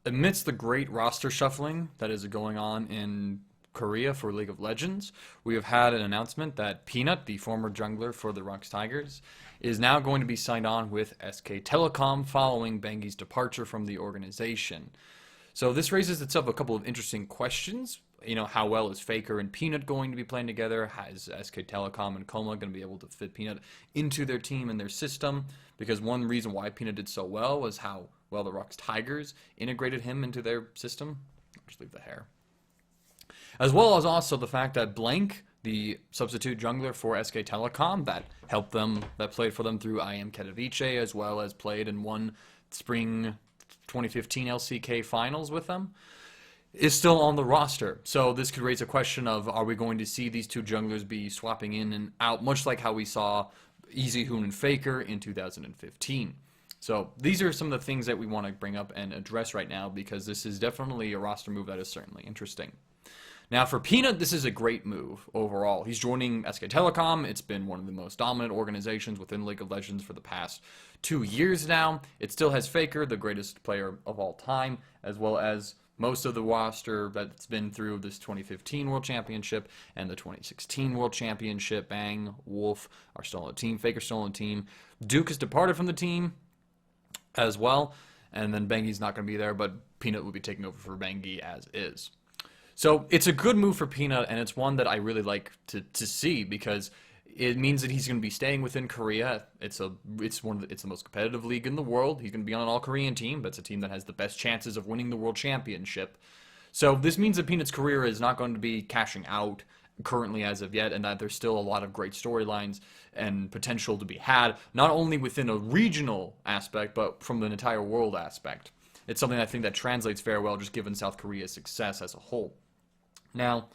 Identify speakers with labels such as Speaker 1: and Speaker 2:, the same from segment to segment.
Speaker 1: Amidst the great roster shuffling that is going on in Korea for League of Legends, we have had an announcement that Peanut, the former jungler for the Rocks Tigers, is now going to be signed on with SK Telecom following Bengi's departure from the organization. So this raises itself a couple of interesting questions. How well is Faker and Peanut going to be playing together? Is SK Telecom and Coma going to be able to fit Peanut into their team and their system? Because one reason why Peanut did so well was how well the Rocks Tigers integrated him into their system. I'll just leave the hair. As well as also the fact that Blank, the substitute jungler for SK Telecom, that played for them through IM Katowice, as well as played and won spring 2015 LCK finals with them, is still on the roster. So this could raise a question of, are we going to see these two junglers be swapping in and out, much like how we saw Easy Hoon and Faker in 2015. So these are some of the things that we want to bring up and address right now, because this is definitely a roster move that is certainly interesting. Now for Peanut, this is a great move overall. He's joining SK Telecom. It's been one of the most dominant organizations within League of Legends for the past 2 years now. It still has Faker, the greatest player of all time, as well as most of the roster that's been through this 2015 World Championship and the 2016 World Championship. Bang, Wolf are still on the team. Faker's still on the team. Duke has departed from the team as well. And then Bengi's not going to be there, but Peanut will be taking over for Bengi as is. So it's a good move for Peanut, and it's one that I really like to see, because it means that he's going to be staying within Korea. It's the most competitive league in the world. He's going to be on an all-Korean team. That's a team that has the best chances of winning the World Championship. So this means that Peanut's career is not going to be cashing out currently as of yet, and that there's still a lot of great storylines and potential to be had, not only within a regional aspect, but from an entire world aspect. It's something I think that translates very well, just given South Korea's success as a whole. Now,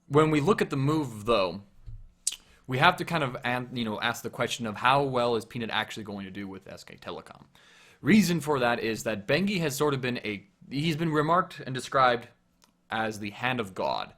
Speaker 1: when we look at the move, though, we have to kind of ask the question of how well is Peanut actually going to do with SK Telecom. Reason for that is that Bengi has sort of he's been remarked and described as the hand of God.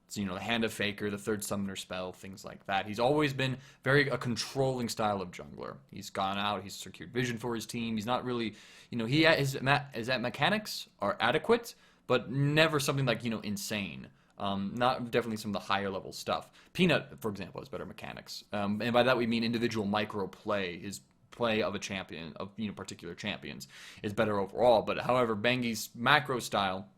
Speaker 1: So, the hand of Faker, the third summoner spell, things like that. He's always been a controlling style of jungler. He's gone out, he's secured vision for his team. He's not really, his mechanics are adequate, but never something like, insane. Not definitely some of the higher level stuff. Peanut, for example, has better mechanics. And by that we mean individual micro play. His play of a champion, of particular champions, is better overall. But however, Bengi's macro style,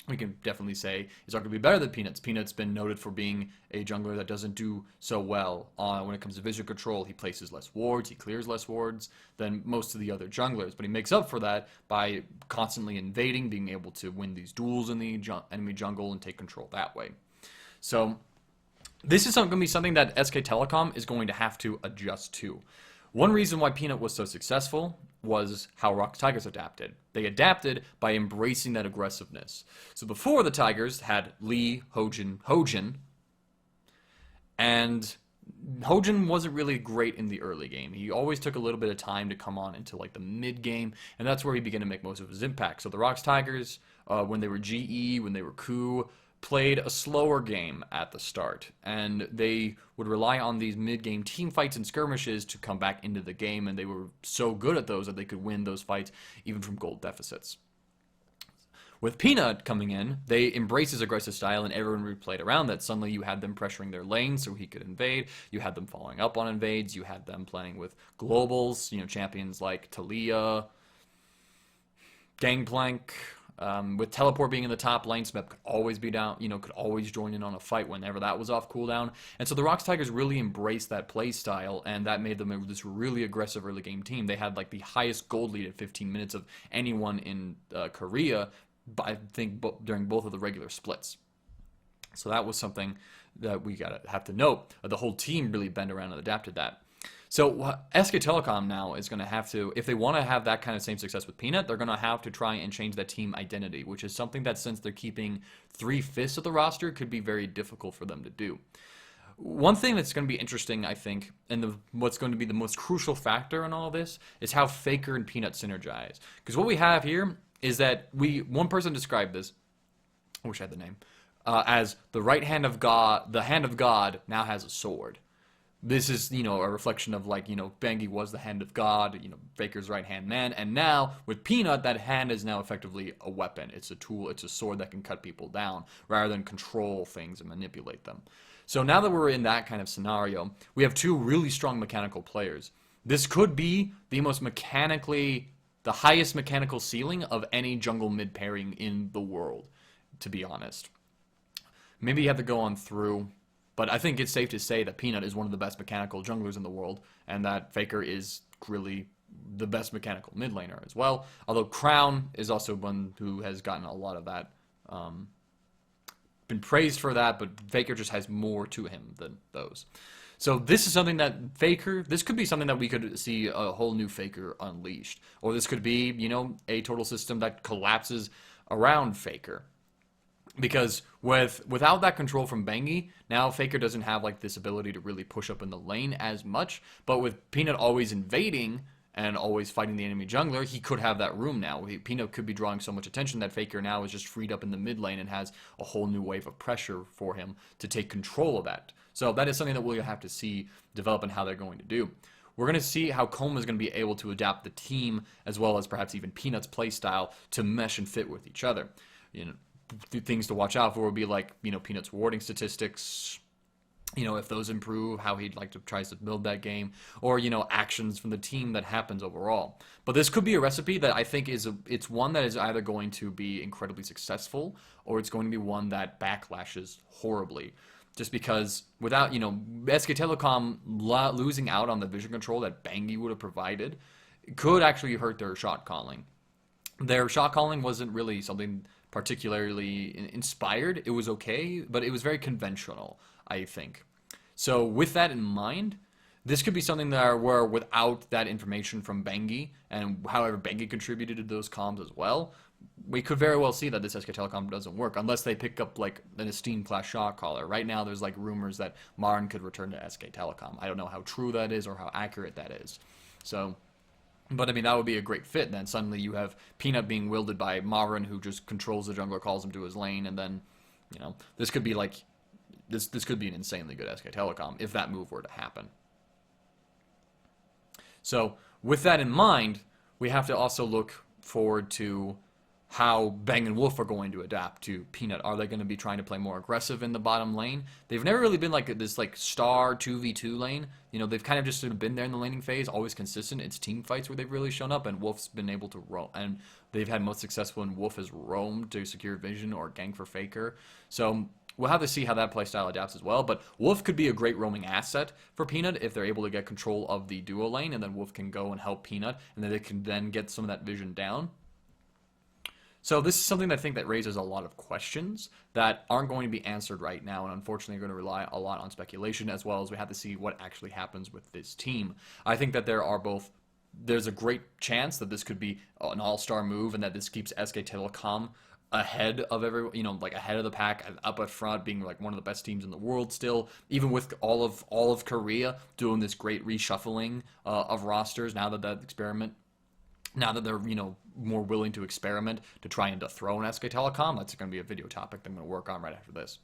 Speaker 1: we can definitely say, is arguably better than Peanut's. Peanut's been noted for being a jungler that doesn't do so well when it comes to vision control. He places less wards, he clears less wards than most of the other junglers, but he makes up for that by constantly invading, being able to win these duels in the enemy jungle and take control that way. So this is going to be something that SK Telecom is going to have to adjust to. One reason why Peanut was so successful was how Rocks Tigers adapted. They adapted by embracing that aggressiveness. So before, the Tigers had Lee, Hojin, and Hojin wasn't really great in the early game. He always took a little bit of time to come on into like the mid game, and that's where he began to make most of his impact. So the Rocks Tigers, when they were GE, when they were Coup, played a slower game at the start, and they would rely on these mid-game team fights and skirmishes to come back into the game, and they were so good at those that they could win those fights even from gold deficits. With Peanut coming in, they embraced his aggressive style, and everyone replayed around that. Suddenly you had them pressuring their lane so he could invade, you had them following up on invades, you had them playing with globals, champions like Talia, Gangplank. With Teleport being in the top lane, Smep could always be down, could always join in on a fight whenever that was off cooldown. And so the Rocks Tigers really embraced that play style, and that made them this really aggressive early game team. They had like the highest gold lead at 15 minutes of anyone in Korea, I think, during both of the regular splits. So that was something that we have to note. The whole team really bent around and adapted that. So SK Telecom now is going to have to, if they want to have that kind of same success with Peanut, they're going to have to try and change that team identity, which is something that, since they're keeping 3/5 of the roster, could be very difficult for them to do. One thing that's going to be interesting, I think, and what's going to be the most crucial factor in all this, is how Faker and Peanut synergize. Because what we have here is that one person described this, I wish I had the name, as the right hand of God, the hand of God now has a sword. this is, a reflection of like, Bangi was the hand of God, Faker's right-hand man, and now with Peanut, that hand is now effectively a weapon. It's a tool, it's a sword that can cut people down rather than control things and manipulate them. So now that we're in that kind of scenario, we have two really strong mechanical players. This could be the highest mechanical ceiling of any jungle mid pairing in the world, to be honest. Maybe you have to go on through, but I think it's safe to say that Peanut is one of the best mechanical junglers in the world, and that Faker is really the best mechanical mid laner as well. Although Crown is also one who has gotten a lot of that, been praised for that, but Faker just has more to him than those. So this is something that this could be something that we could see a whole new Faker unleashed. Or this could be, a total system that collapses around Faker. Because without that control from Bangi, now Faker doesn't have like this ability to really push up in the lane as much. But with Peanut always invading and always fighting the enemy jungler, he could have that room now. Peanut could be drawing so much attention that Faker now is just freed up in the mid lane and has a whole new wave of pressure for him to take control of that. So that is something that we'll have to see develop and how they're going to do. We're going to see how Koma is going to be able to adapt the team as well as perhaps even Peanut's playstyle to mesh and fit with each other. Things to watch out for would be like, Peanut's warding statistics, if those improve, how he'd like to tries to build that game, or, actions from the team that happens overall. But this could be a recipe that I think it's one that is either going to be incredibly successful or it's going to be one that backlashes horribly. Just because without, SK Telecom losing out on the vision control that Bangi would have provided could actually hurt their shot calling. Their shot calling wasn't really something particularly inspired. It was okay, but it was very conventional, I think. So with that in mind, this could be something where without that information from Bangi, and however Bangi contributed to those comms as well, we could very well see that this SK Telecom doesn't work unless they pick up like an esteemed class shot caller. Right now there's like rumors that Marn could return to SK Telecom. I don't know how true that is or how accurate that is. So, but I mean, that would be a great fit. Then suddenly you have Peanut being wielded by Marn, who just controls the jungler, calls him to his lane, and then, this could be like, this could be an insanely good SK Telecom if that move were to happen. So with that in mind, we have to also look forward to how Bang and Wolf are going to adapt to Peanut. Are they going to be trying to play more aggressive in the bottom lane? They've never really been like this like star 2v2 lane. They've kind of just sort of been there in the laning phase, always consistent. It's team fights where they've really shown up, and Wolf's been able to roam, and they've had most successful when Wolf has roamed to secure vision or gank for Faker. So we'll have to see how that playstyle adapts as well, but Wolf could be a great roaming asset for Peanut if they're able to get control of the duo lane, and then Wolf can go and help Peanut, and then they can then get some of that vision down. So this is something that I think that raises a lot of questions that aren't going to be answered right now, and unfortunately are going to rely a lot on speculation, as well as we have to see what actually happens with this team. I think that there's a great chance that this could be an all-star move, and that this keeps SK Telecom ahead of ahead of the pack, up at front, being like one of the best teams in the world still, even with all of Korea doing this great reshuffling of rosters now that they're more willing to experiment to try and dethrone SK Telecom. That's going to be a video topic that I'm going to work on right after this.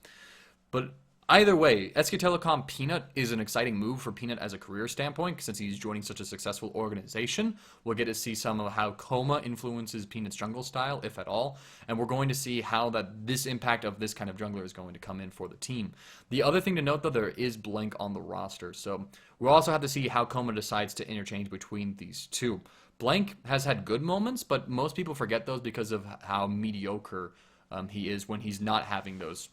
Speaker 1: But either way, SK Telecom Peanut is an exciting move for Peanut as a career standpoint, since he's joining such a successful organization. We'll get to see some of how Koma influences Peanut's jungle style, if at all, and we're going to see how this impact of this kind of jungler is going to come in for the team. The other thing to note, though, there is Blink on the roster, so we'll also have to see how Koma decides to interchange between these two. Blank has had good moments, but most people forget those because of how mediocre he is when he's not having those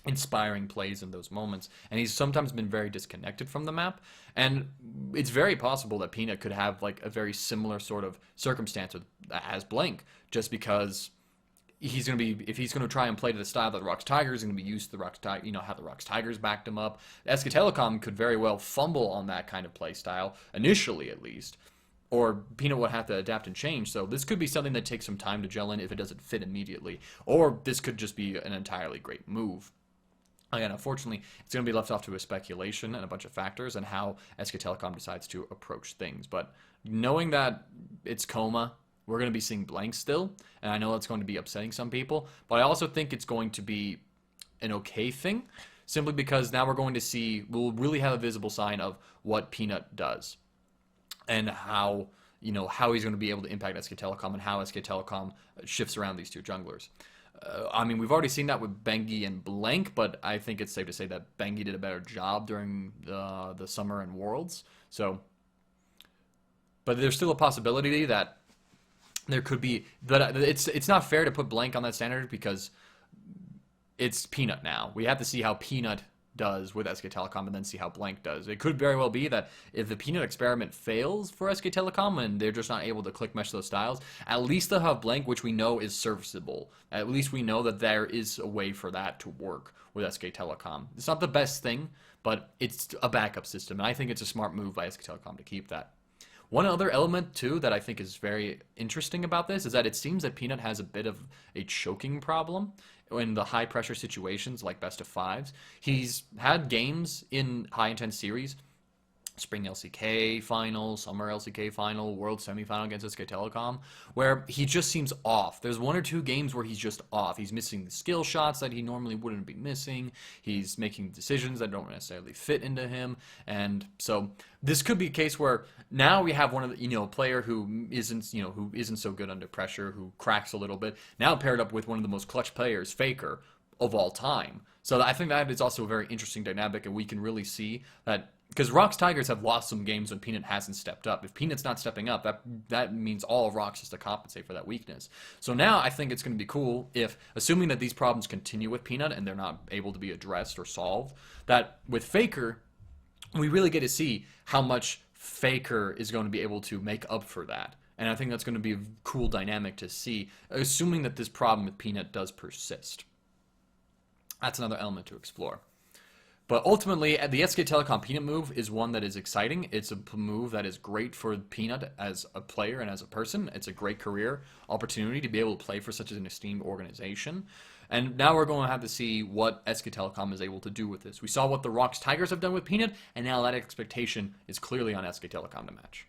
Speaker 1: inspiring plays in those moments. And he's sometimes been very disconnected from the map. And it's very possible that Peanut could have like a very similar sort of circumstance as Blank, just because if he's going to try and play to the style that the Rocks Tigers, is going to be used to the Rocks how the Rocks Tigers backed him up. SK Telecom could very well fumble on that kind of play style, initially at least. Or Peanut would have to adapt and change. So this could be something that takes some time to gel in if it doesn't fit immediately. Or this could just be an entirely great move. Again, unfortunately, it's going to be left off to a speculation and a bunch of factors and how SK Telecom decides to approach things. But knowing that it's Koma, we're going to be seeing Blank still. And I know that's going to be upsetting some people. But I also think it's going to be an okay thing, simply because now we're going to see, we'll really have a visible sign of what Peanut does and how, how he's going to be able to impact SK Telecom and how SK Telecom shifts around these two junglers. I mean, we've already seen that with Bengi and Blank, but I think it's safe to say that Bengi did a better job during the Summer and Worlds. So, but there's still a possibility that there could be, but it's not fair to put Blank on that standard because it's Peanut now. We have to see how Peanut does with SK Telecom and then see how Blank does. It could very well be that if the Peanut experiment fails for SK Telecom and they're just not able to click mesh those styles, at least they'll have Blank, which we know is serviceable. At least we know that there is a way for that to work with SK Telecom. It's not the best thing, but it's a backup system, and I think it's a smart move by SK Telecom to keep that. One other element, too, that I think is very interesting about this is that it seems that Peanut has a bit of a choking problem in the high-pressure situations like best of fives. He's had games in high-intense series, Spring LCK final, Summer LCK final, World semifinal against SK Telecom, where he just seems off. There's one or two games where he's just off. He's missing the skill shots that he normally wouldn't be missing. He's making decisions that don't necessarily fit into him. And so this could be a case where now we have one of the, a player who isn't so good under pressure, who cracks a little bit, now paired up with one of the most clutch players, Faker, of all time. So I think that is also a very interesting dynamic, and we can really see that. Because Rox Tigers have lost some games when Peanut hasn't stepped up. If Peanut's not stepping up, that means all of Rox has to compensate for that weakness. So now I think it's going to be cool if, assuming that these problems continue with Peanut and they're not able to be addressed or solved, that with Faker, we really get to see how much Faker is going to be able to make up for that. And I think that's going to be a cool dynamic to see, assuming that this problem with Peanut does persist. That's another element to explore. But ultimately, the SK Telecom Peanut move is one that is exciting. It's a move that is great for Peanut as a player and as a person. It's a great career opportunity to be able to play for such an esteemed organization. And now we're going to have to see what SK Telecom is able to do with this. We saw what the Rox Tigers have done with Peanut, and now that expectation is clearly on SK Telecom to match.